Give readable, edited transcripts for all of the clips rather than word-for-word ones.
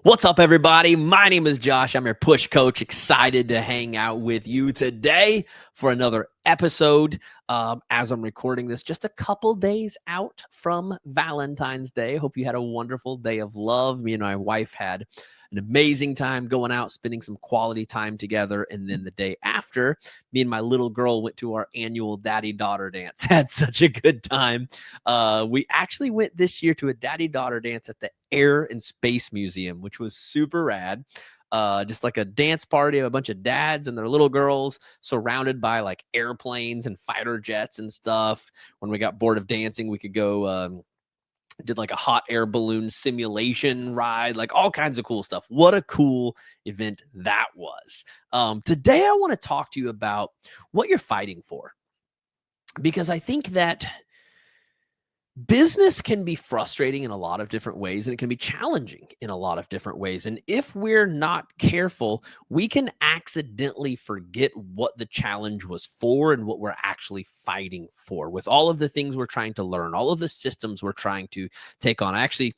What's up, everybody? My name is Josh. I'm your push coach. Excited to hang out with you today for another episode. As I'm recording this, just a couple days out from Valentine's Day. Hope you had a wonderful day of love. Me and my wife had an amazing time going out, spending some quality time together. And then the day after, me and my little girl went to our annual daddy-daughter dance. Had such a good time. We actually went this year to a daddy-daughter dance at the Air and Space Museum, which was super rad. Just like a dance party of a bunch of dads and their little girls surrounded by like airplanes and fighter jets and stuff. When we got bored of dancing, we could go did like a hot air balloon simulation ride, like all kinds of cool stuff. What a cool event that was. Today, I want to talk to you about what you're fighting for, because I think that business can be frustrating in a lot of different ways, and it can be challenging in a lot of different ways. And if we're not careful, we can accidentally forget what the challenge was for and what we're actually fighting for with all of the things we're trying to learn, all of the systems we're trying to take on. I actually,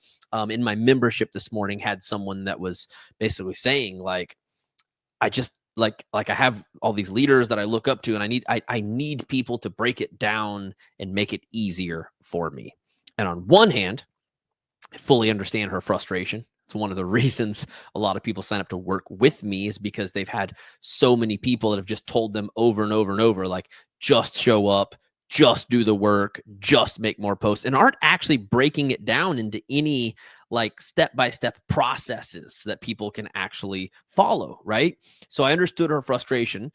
in my membership this morning, had someone that was basically saying, like, I just like I have all these leaders that I look up to, and I need people to break it down and make it easier for me. And on one hand, I fully understand her frustration. It's one of the reasons a lot of people sign up to work with me, is because they've had so many people that have just told them over and over and over, like, just show up, just do the work, just make more posts, and aren't actually breaking it down into any like step-by-step processes that people can actually follow, right? So I understood her frustration.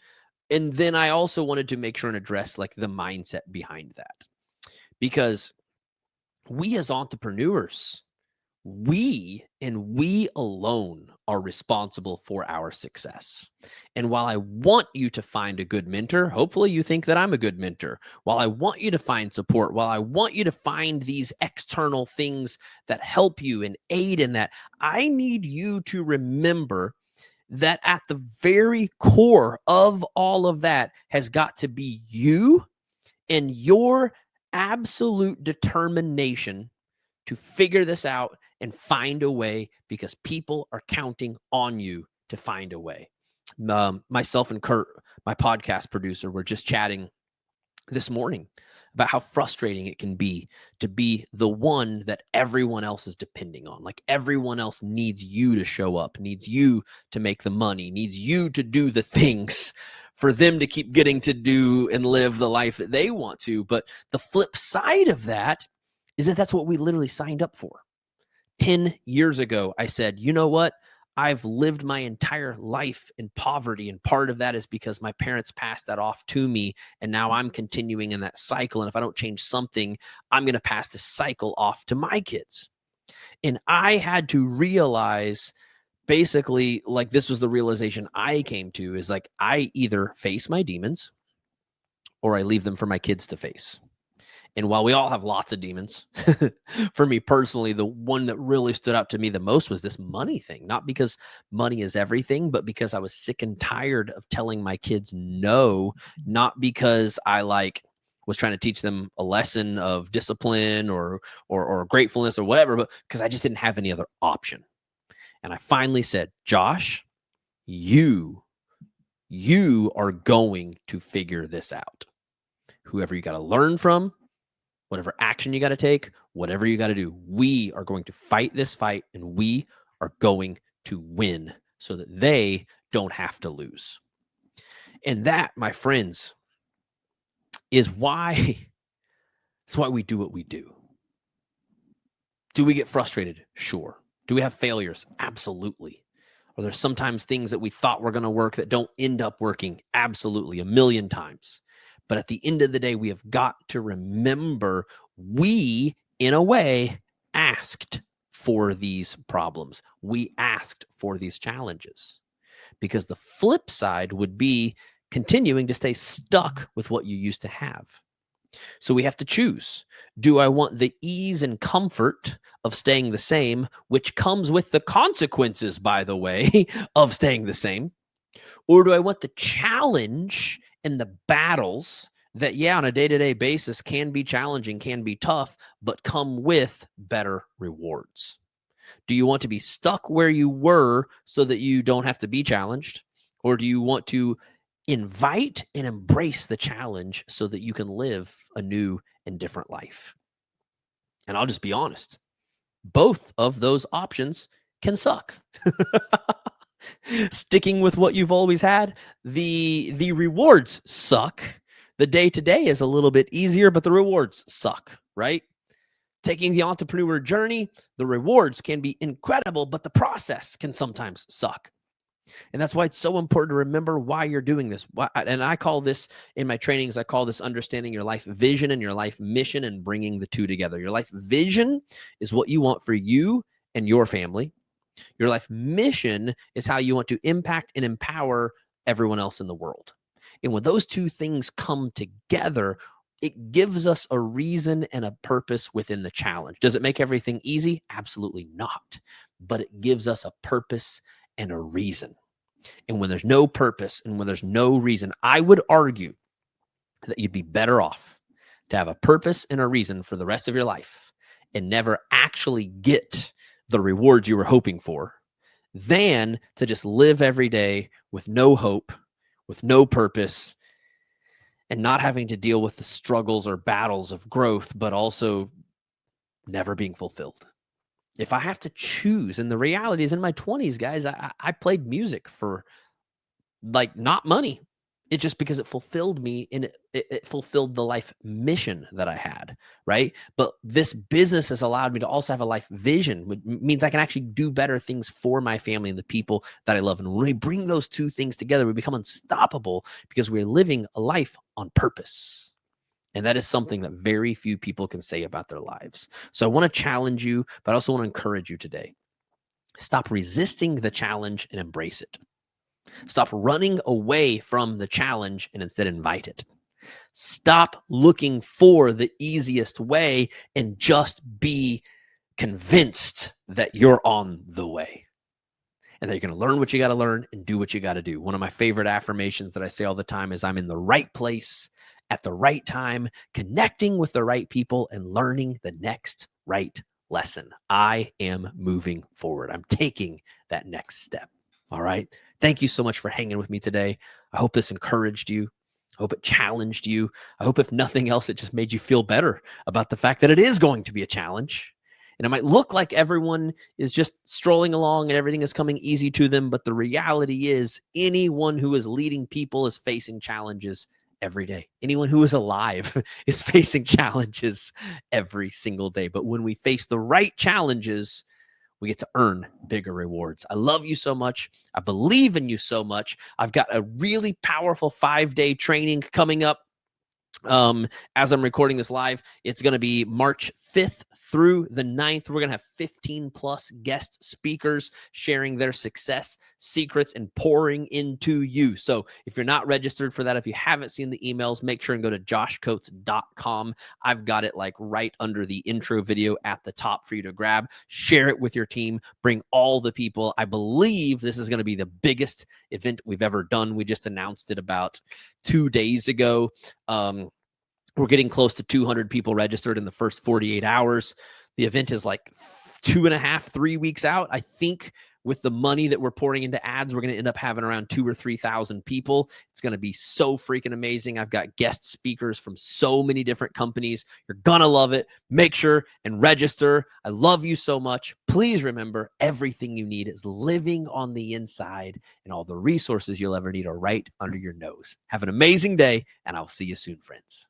And then I also wanted to make sure and address like the mindset behind that. Because we as entrepreneurs, we alone are responsible for our success. And while I want you to find a good mentor, hopefully you think that I'm a good mentor. While I want you to find support, while I want you to find these external things that help you and aid in that, I need you to remember that at the very core of all of that has got to be you and your absolute determination to figure this out and find a way, because people are counting on you to find a way. Myself and Kurt, my podcast producer, were just chatting this morning about how frustrating it can be to be the one that everyone else is depending on. Like, everyone else needs you to show up, needs you to make the money, needs you to do the things for them to keep getting to do and live the life that they want to. But the flip side of that is that that's what we literally signed up for. 10 years ago, I said, you know what? I've lived my entire life in poverty, and part of that is because my parents passed that off to me, and now I'm continuing in that cycle. And if I don't change something, I'm going to pass this cycle off to my kids. And I had to realize, basically, like, this was the realization I came to, is like, I either face my demons or I leave them for my kids to face. And while we all have lots of demons, for me personally, the one that really stood out to me the most was this money thing. Not because money is everything, but because I was sick and tired of telling my kids no, not because I was trying to teach them a lesson of discipline or gratefulness or whatever, but because I just didn't have any other option. And I finally said, Josh, you are going to figure this out. Whoever you got to learn from, whatever action you got to take, whatever you got to do, we are going to fight this fight, and we are going to win so that they don't have to lose. And that, my friends, is why it's why we do what we do. Do we get frustrated? Sure. Do we have failures? Absolutely. Are there sometimes things that we thought were going to work that don't end up working? Absolutely, a million times. But at the end of the day, we have got to remember we, in a way, asked for these problems. We asked for these challenges, because the flip side would be continuing to stay stuck with what you used to have. So we have to choose. Do I want the ease and comfort of staying the same, which comes with the consequences, by the way, of staying the same? Or do I want the challenge and the battles that, yeah, on a day-to-day basis can be challenging, can be tough, but come with better rewards? Do you want to be stuck where you were so that you don't have to be challenged? Or do you want to invite and embrace the challenge so that you can live a new and different life? And I'll just be honest, both of those options can suck. Sticking with what you've always had, the rewards suck. The day to day is a little bit easier, but the rewards suck, right? Taking the entrepreneur journey, the rewards can be incredible, but the process can sometimes suck. And that's why it's so important to remember why you're doing this. And I call this in my trainings, I call this understanding your life vision and your life mission and bringing the two together. Your life vision is what you want for you and your family. Your life mission is how you want to impact and empower everyone else in the world. And when those two things come together, it gives us a reason and a purpose within the challenge. Does it make everything easy? Absolutely not. But it gives us a purpose and a reason. And when there's no purpose and when there's no reason, I would argue that you'd be better off to have a purpose and a reason for the rest of your life and never actually get the rewards you were hoping for than to just live every day with no hope, with no purpose, and not having to deal with the struggles or battles of growth, but also never being fulfilled. If I have to choose, and the reality is in my 20s, guys, I played music for like not money. It just because it fulfilled me and it fulfilled the life mission that I had, right? But this business has allowed me to also have a life vision, which means I can actually do better things for my family and the people that I love. And when we bring those two things together, we become unstoppable because we're living a life on purpose. And that is something that very few people can say about their lives. So I want to challenge you, but I also want to encourage you today. Stop resisting the challenge and embrace it. Stop running away from the challenge and instead invite it. Stop looking for the easiest way and just be convinced that you're on the way and that you're going to learn what you got to learn and do what you got to do. One of my favorite affirmations that I say all the time is I'm in the right place at the right time, connecting with the right people and learning the next right lesson. I am moving forward. I'm taking that next step. All right. Thank you so much for hanging with me today. I hope this encouraged you. I hope it challenged you. I hope if nothing else, it just made you feel better about the fact that it is going to be a challenge. And it might look like everyone is just strolling along and everything is coming easy to them. But the reality is anyone who is leading people is facing challenges every day. Anyone who is alive is facing challenges every single day. But when we face the right challenges, we get to earn bigger rewards. I love you so much. I believe in you so much. I've got a really powerful 5-day training coming up. As I'm recording this live, it's going to be March 5th through the 9th. We're going to have 15 plus guest speakers sharing their success secrets and pouring into you. So if you're not registered for that, if you haven't seen the emails, make sure and go to joshcoates.com. I've got it like right under the intro video at the top for you to grab. Share it with your team. Bring all the people. I believe this is going to be the biggest event we've ever done. We just announced it about 2 days ago. We're getting close to 200 people registered in the first 48 hours. The event is like 2.5, 3 weeks out. I think with the money that we're pouring into ads, we're going to end up having around 2,000 or 3,000 people. It's going to be so freaking amazing. I've got guest speakers from so many different companies. You're going to love it. Make sure and register. I love you so much. Please remember, everything you need is living on the inside, and all the resources you'll ever need are right under your nose. Have an amazing day, and I'll see you soon, friends.